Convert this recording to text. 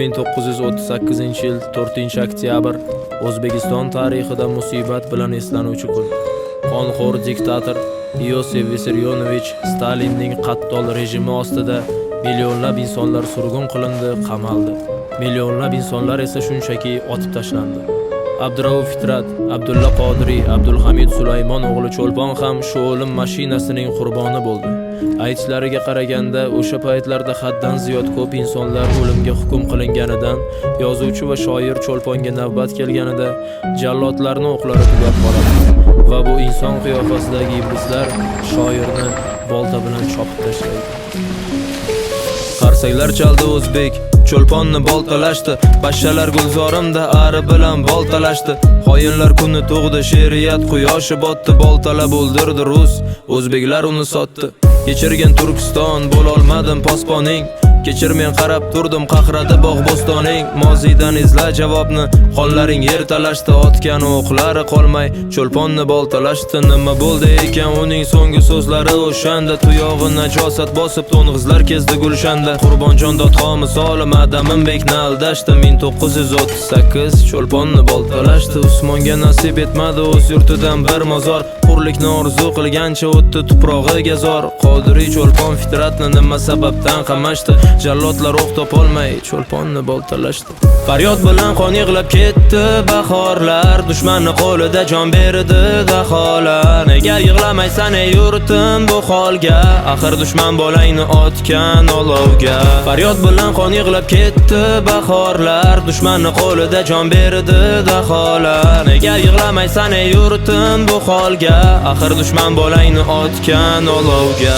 1938-yil 4-oktyabr O'zbekiston tarixida musibat bilan eslanuvchi kun. Qonxo'r diktator Iosif Vissarionovich Stalinning qattol rejimi ostida millionlab insonlar surgun qilindi, qamaldi. Millionlab insonlar esa shunchaki otib tashlandi. Abdurauf Fitrat, Abdulla Qodiriy, Abdulhamid Sulaymon o'g'li Cho'lpon ham shu o'lim mashinasining qurboni bo'ldi. Aytishlariga qaraganda, o'sha paytlarda haddan ziyod ko'p insonlar o'limga hukm qilinganidan, yozuvchi va shoir Cho'lponga navbat kelganida jallodlarning o'qlari tugab qoladi va bu inson qiyofasidagi iblislar shoirni bolta bilan chopib tashlaydi. Qarsaklar chaldi o'zbek, Cho'lponni boltalashdi, pashshalar gulzorimda ari bilan boltalashdi. Xoyinlar kuni tug'di, she'riyat quyoshi botdi, boltalab o'ldirdi rus, o'zbeklar uni sotdi. Kechirgan Turkiston bo'lolmadim posponing, kechir men qarab turdim qahrada bog' bo'stoning. Mozidan izla javobni, xonlaring yer talashdi, otgan o'qlari qolmay Cho'lponni boltalashdi. Nima bo'ldi ekan uning so'nggi so'zlari o'shanda, tuyog'i najosat bosib to'ng'izlar kezdi gulshanda. Qurbonjon dodxo misoli Madaminbekni aldashdi. 1938 Cho'lponni boltalashdi. Usmonga nasib etmadi o'z yurtidan bir mozor, hurlikni orzu qilgancha o'tdi tuprog'iga zor. Qodiriy Cho'lpon Fitratni nima sababdan qamashdi, jallodlar o'q topolmay Cho'lponni boltalashdi. Faryod bilan qon yig'lab ketdi bahorlar, dushmanni qo'lida jon berdi daholar. Nega yig'lamaysan ey yurtim bu holga, axir dushman bolangni otgan olovga. Faryod bilan qon yig'lab ketdi bahorlar, dushmanni qo'lida jon berdi daholar. Nega yig'lamaysan ey yurtim bu holga, axir dushman bolangni otgan olovga.